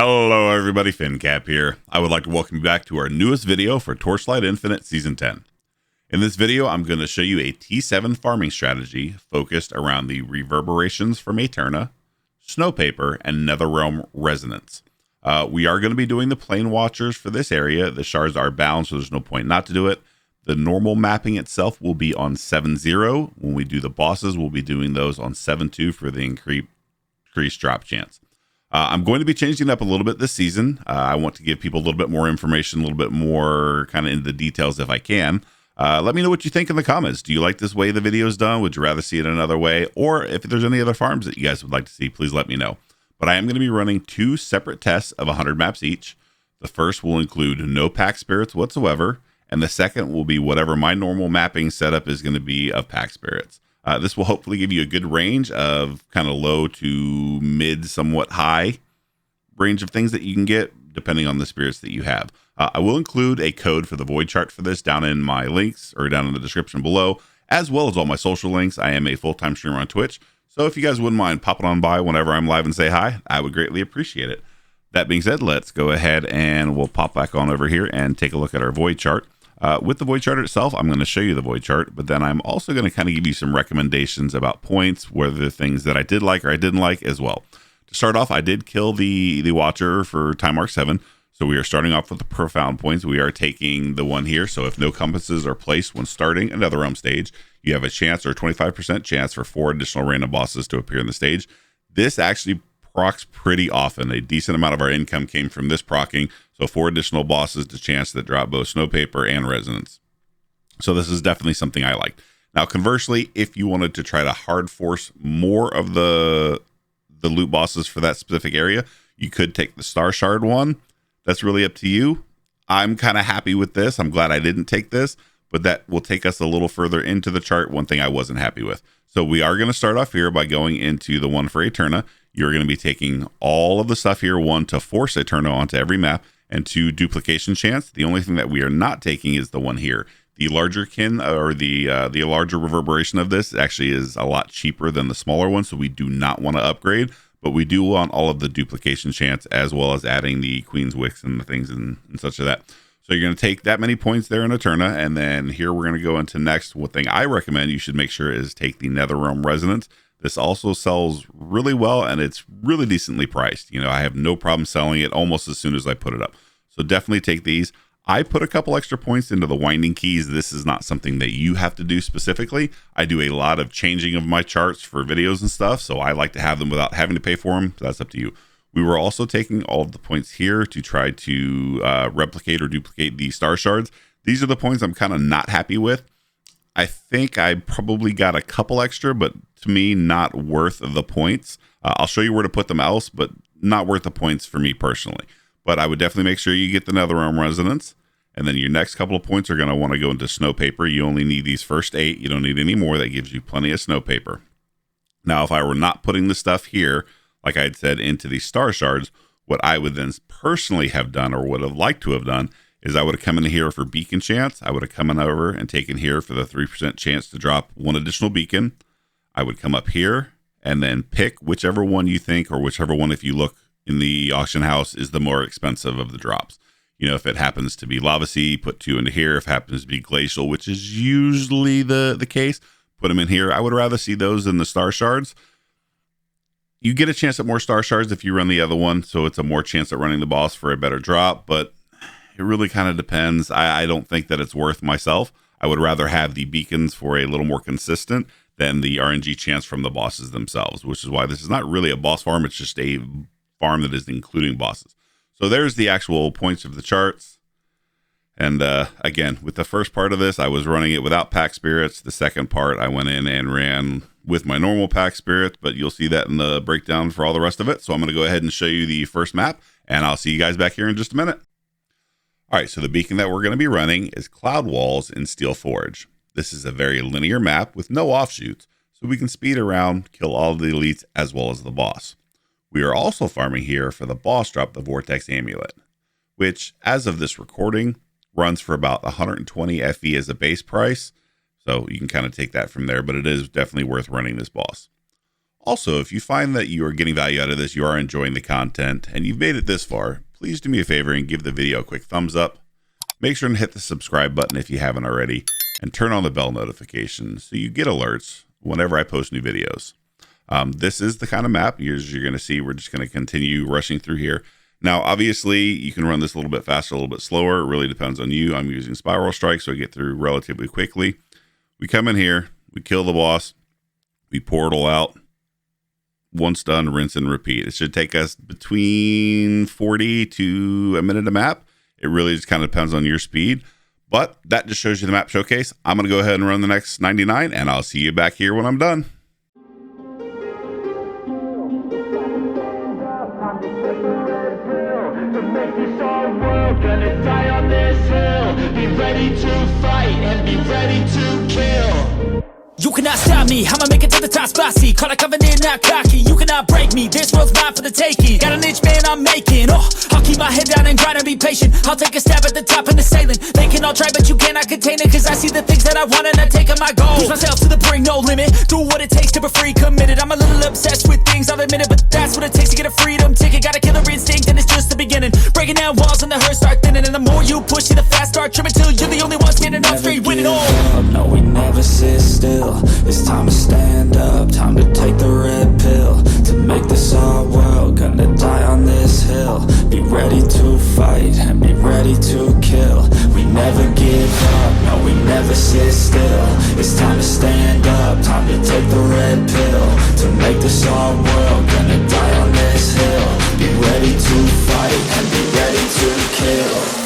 Hello everybody, FinnCapp here. I would like to welcome you back to our newest video for Torchlight Infinite Season 10. In this video, I'm going to show you a T7 farming strategy focused around the reverberations from Aeterna, Snowpaper, and Netherrealm Resonance. We are going to be doing the Plane Watchers for this area. The shards are bound, so there's no point not to do it. The normal mapping itself will be on 7-0. When we do the bosses, we'll be doing those on 7-2 for the increased drop chance. I'm going to be changing it up a little bit this season. I want to give people a little bit more information, a little bit more kind of into the details if I can. Let me know what you think in the comments. Do you like this way the video is done? Would you rather see it another way? Or if there's any other farms that you guys would like to see, please let me know. But I am going to be running 2 separate tests of 100 maps each. The first will include no Pactspirits whatsoever, and the second will be whatever my normal mapping setup is going to be of Pactspirits. This will hopefully give you a good range of kind of low to mid, somewhat high range of things that you can get depending on the spirits that you have. I will include a code for the VoidChart for this down in my links or down in the description below, as well as all my social links. I am a full-time streamer on Twitch, so if you guys wouldn't mind popping on by whenever I'm live and say hi, I would greatly appreciate it. That being said, let's go ahead and we'll pop back on over here and take a look at our VoidChart. With the VoidChart itself, I'm going to show you the VoidChart, but then I'm also going to kind of give you some recommendations about points, whether the things that I did like or I didn't like as well. To start off, I did kill the Watcher for Time Mark 7, so we are starting off with the profound points. We are taking the one here, so if no compasses are placed when starting another realm stage, you have a chance or a 25% chance for 4 additional random bosses to appear in the stage. This actually procs pretty often. A decent amount of our income came from this procking, so 4 additional bosses to chance that drop both Snowpaper and Resonance. So this is definitely something I liked. Now conversely, if you wanted to try to hard force more of the loot bosses for that specific area, you could take the Star Shard one. That's really up to you. I'm kind of happy with this. I'm glad I didn't take this, but that will take us a little further into the chart. One thing I wasn't happy with. So we are going to start off here by going into the one for Aeterna. You're going to be taking all of the stuff here, 1 to force Aeterna onto every map, and 2 duplication chance. The only thing that we are not taking is the one here. The larger kin or the larger reverberation of this actually is a lot cheaper than the smaller one, so we do not want to upgrade, but we do want all of the duplication chance as well as adding the Queen's Wicks and the things and such of that. So you're going to take that many points there in Aeterna, and then here we're going to go into next. One thing I recommend you should make sure is take the Netherrealm Resonance. This also sells really well, and it's really decently priced. You know, I have no problem selling it almost as soon as I put it up. So definitely take these. I put a couple extra points into the winding keys. This is not something that you have to do specifically. I do a lot of changing of my charts for videos and stuff, so I like to have them without having to pay for them. So that's up to you. We were also taking all of the points here to try to replicate or duplicate the Star Shards. These are the points I'm kind of not happy with. I think I probably got a couple extra, but to me, not worth the points. I'll show you where to put them else, but not worth the points for me personally. But I would definitely make sure you get the Netherrealm Resonance. And then your next couple of points are going to want to go into Snowpaper. You only need these first 8. You don't need any more. That gives you plenty of Snowpaper. Now, if I were not putting the stuff here, like I had said, into these Star Shards, what I would then personally have done or would have liked to have done is I would have come in here for beacon chance. I would have come in over and taken here for the 3% chance to drop 1 additional beacon. I would come up here and then pick whichever one you think, or whichever one, if you look in the auction house, is the more expensive of the drops. You know, if it happens to be Lava Sea, put 2 into here. If it happens to be Glacial, which is usually the case, put them in here. I would rather see those than the Star Shards. You get a chance at more Star Shards if you run the other one, so it's a more chance at running the boss for a better drop, but it really kind of depends. I don't think that it's worth myself. I would rather have the beacons for a little more consistent than the RNG chance from the bosses themselves, which is why this is not really a boss farm. It's just a farm that is including bosses. So there's the actual points of the charts. And again, with the first part of this, I was running it without Pactspirits. The second part, I went in and ran with my normal Pactspirits, but you'll see that in the breakdown for all the rest of it. So I'm going to go ahead and show you the first map, and I'll see you guys back here in just a minute. All right, so the beacon that we're going to be running is Cloud Walls in Steel Forge. This is a very linear map with no offshoots, so we can speed around, kill all the elites as well as the boss. We are also farming here for the boss drop, the Vortex Amulet, which, as of this recording, runs for about 120 FE as a base price. So you can kind of take that from there, but it is definitely worth running this boss. Also, if you find that you are getting value out of this, you are enjoying the content, and you've made it this far, please do me a favor and give the video a quick thumbs up. Make sure to hit the subscribe button if you haven't already, and turn on the bell notifications so you get alerts whenever I post new videos. This is the kind of map you're going to see. We're just going to continue rushing through here. Now, obviously, you can run this a little bit faster, a little bit slower. It really depends on you. I'm using Spiral Strike, so I get through relatively quickly. We come in here, we kill the boss, we portal out. Once done, rinse and repeat. It should take us between 40 to a minute a map. It really just kind of depends on your speed. But that just shows you the map showcase. I'm going to go ahead and run the next 99, and I'll see you back here when I'm done. Gonna die on this hill. Be ready to fight and be ready to kill. You cannot stop me, I'ma make it to the top spicy. Call it covenant, not cocky. You cannot break me, this world's mine for the taking. Got an itch, man, I'm making. I'll keep my head down and grind and be patient. I'll take a stab at the top and the sailing. They can all try, but you cannot contain it. Cause I see the things that I want and I take on my goal. Push myself to the brink, no limit. Do what it takes to be free, committed. I'm a little obsessed with things, I'll admit it. But that's what it takes to get a freedom ticket. Got a killer instinct and it's just the beginning. Breaking down walls and the hurt start thinning. And the more you push it, the fast start trimming. Till you're the only one standing up straight, winning all. No, we never sit still. It's time to stand up, time to take the red pill. To make this our world, gonna die on this hill. Be ready to fight and be ready to kill. We never give up, no, we never sit still. It's time to stand up, time to take the red pill. To make this our world, gonna die on this hill. Be ready to fight and be ready to kill.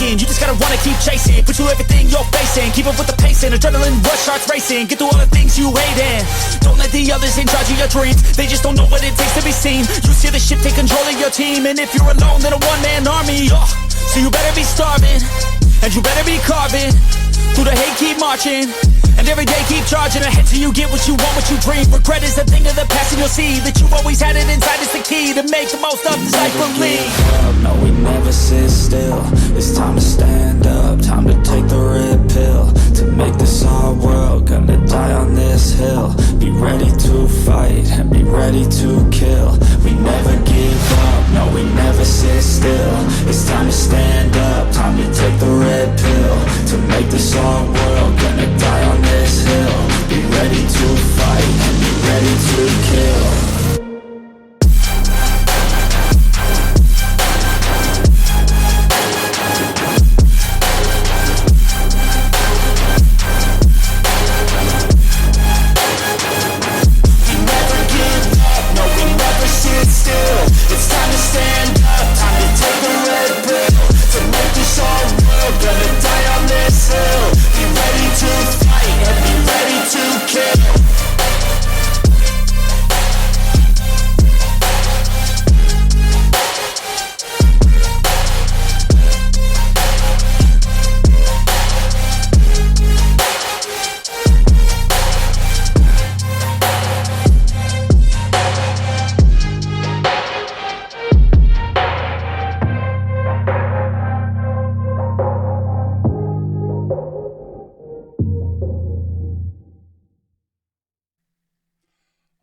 You just gotta wanna keep chasing. Put you everything you're facing. Keep up with the pace and adrenaline rush starts racing. Get through all the things you hate in. Don't let the others in charge of your dreams. They just don't know what it takes to be seen. You see the ship take control of your team. And if you're alone, then a one-man army. So you better be starving, and you better be carving. Through the hate, keep marching. And every day keep charging ahead till you get what you want, what you dream. Regret is a thing of the past, and you'll see that you always had it inside. It's the key to make the most of this life. Believe. No, we never sit still. It's time to stand up, time to take the red pill. To make this our world, gonna die on this hill. Be ready to fight and be ready to kill. We never give up, no, we never sit still. It's time to stand up, time to take the red pill. To make this our world, gonna die on this hill. Be ready to fight and be ready to kill.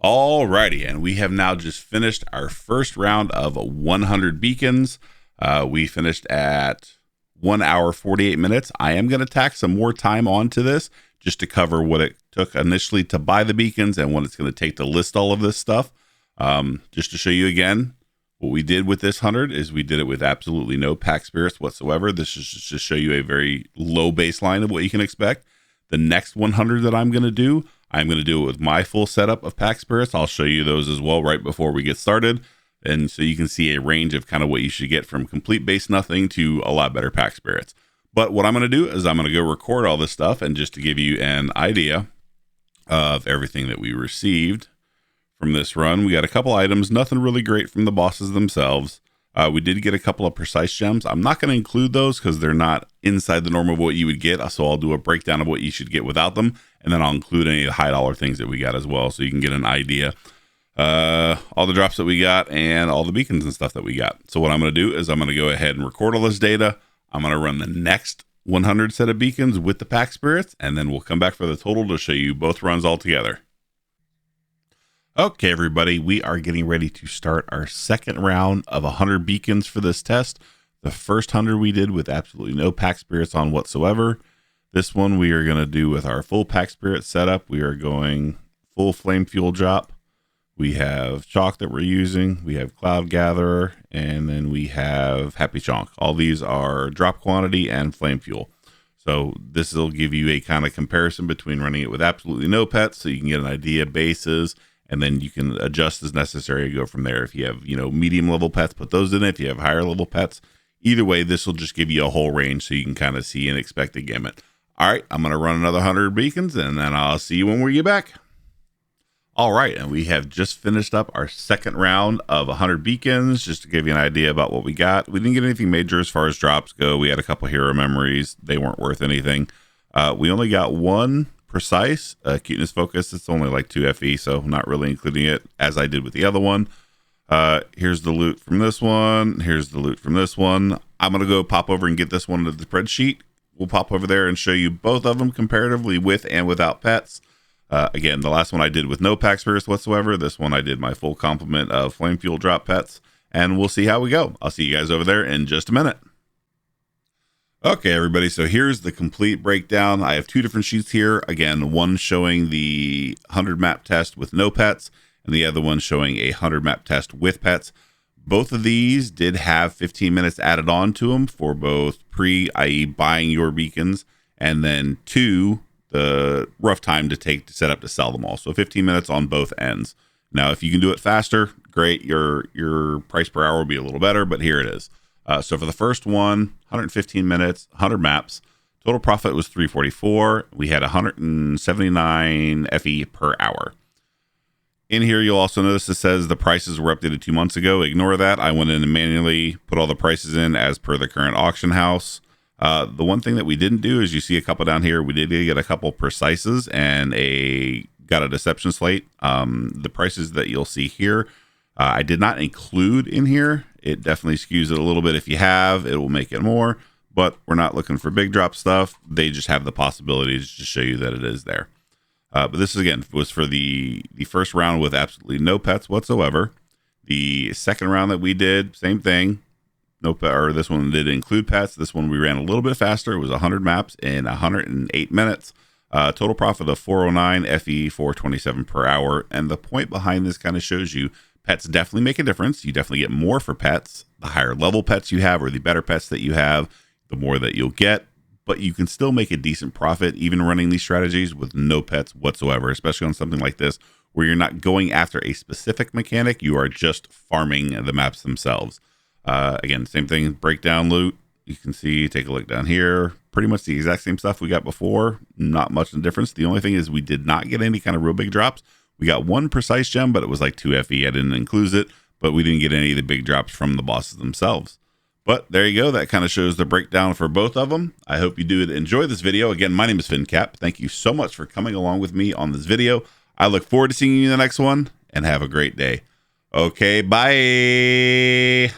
Alrighty, and we have now just finished our first round of 100 beacons. We finished at 1 hour 48 minutes. I am going to tack some more time onto this just to cover what it took initially to buy the beacons and what it's going to take to list all of this stuff. Just to show you again, what we did with this 100 is we did it with absolutely no Pactspirits whatsoever. This is just to show you a very low baseline of what you can expect. The next 100 that I'm going to do, I'm going to do it with my full setup of Pactspirits. I'll show you those as well right before we get started. And so you can see a range of kind of what you should get from complete base nothing to a lot better Pactspirits. But what I'm going to do is I'm going to go record all this stuff, and just to give you an idea of everything that we received from this run. We got a couple items, nothing really great from the bosses themselves. We did get a couple of precise gems. I'm not going to include those because they're not inside the norm of what you would get. So I'll do a breakdown of what you should get without them. And then I'll include any of the high dollar things that we got as well. So you can get an idea. All the drops that we got and all the beacons and stuff that we got. So what I'm going to do is I'm going to go ahead and record all this data. I'm going to run the next 100 set of beacons with the Pactspirits. And then we'll come back for the total to show you both runs all together. Okay, everybody, we are getting ready to start our second round of 100 beacons for this test. The first 100 we did with absolutely no Pactspirits on whatsoever. This one we are going to do with our full Pactspirit setup. We are going full flame fuel drop. We have chalk that we're using. We have cloud gatherer, and then we have happy chonk. All these are drop quantity and flame fuel. So this will give you a kind of comparison between running it with absolutely no pets, so you can get an idea bases. And then you can adjust as necessary to go from there. If you have, medium level pets, put those in it. If you have higher level pets, either way, this will just give you a whole range so you can kind of see an expected gamut. All right, I'm going to run another 100 beacons and then I'll see you when we get back. All right, and we have just finished up our second round of 100 beacons, just to give you an idea about what we got. We didn't get anything major as far as drops go. We had a couple hero memories. They weren't worth anything. We only got one precise cuteness focus. It's only like 2 FE, so I'm not really including it as I did with the other one. Here's the loot from this one. Here's the loot from this one. I'm gonna go pop over and get this one to the spreadsheet. We'll pop over there and show you both of them comparatively with and without pets. Again, the last one I did with no Pactspirits whatsoever. This one I did my full complement of flame fuel drop pets, and we'll see how we go. I'll see you guys over there in just a minute. Okay, everybody, so here's the complete breakdown. I have two different sheets here. Again, one showing the 100 map test with no pets, and the other one showing a 100 map test with pets. Both of these did have 15 minutes added on to them for both pre, i.e. buying your beacons, and then 2, the rough time to take to set up to sell them all. So 15 minutes on both ends. Now, if you can do it faster, great. Your price per hour will be a little better, but here it is. So for the first one, 115 minutes, 100 maps, total profit was 344. We had 179 FE per hour. In here, you'll also notice it says the prices were updated 2 months ago. Ignore that. I went in and manually put all the prices in as per the current auction house. The one thing that we didn't do is you see a couple down here. We did get a couple precises and got a deception slate. The prices that you'll see here, I did not include in here. It definitely skews it a little bit. If you have, it will make it more, but we're not looking for big drop stuff. They just have the possibilities to show you that it is there. But this, again, was for the first round with absolutely no pets whatsoever. The second round that we did, same thing. No pet, or this one did include pets. This one we ran a little bit faster. It was 100 maps in 108 minutes. Total profit of 409, FE 427 per hour. And the point behind this kind of shows you pets definitely make a difference. You definitely get more for pets. The higher level pets you have or the better pets that you have, the more that you'll get. But you can still make a decent profit even running these strategies with no pets whatsoever, especially on something like this where you're not going after a specific mechanic. You are just farming the maps themselves. Again, same thing, breakdown loot. You can see, take a look down here. Pretty much the exact same stuff we got before. Not much of a difference. The only thing is we did not get any kind of real big drops. We got one precise gem, but it was like 2 FE. I didn't include it, but we didn't get any of the big drops from the bosses themselves. But there you go. That kind of shows the breakdown for both of them. I hope you do enjoy this video. Again, my name is FinnCapp. Thank you so much for coming along with me on this video. I look forward to seeing you in the next one, and have a great day. Okay, bye.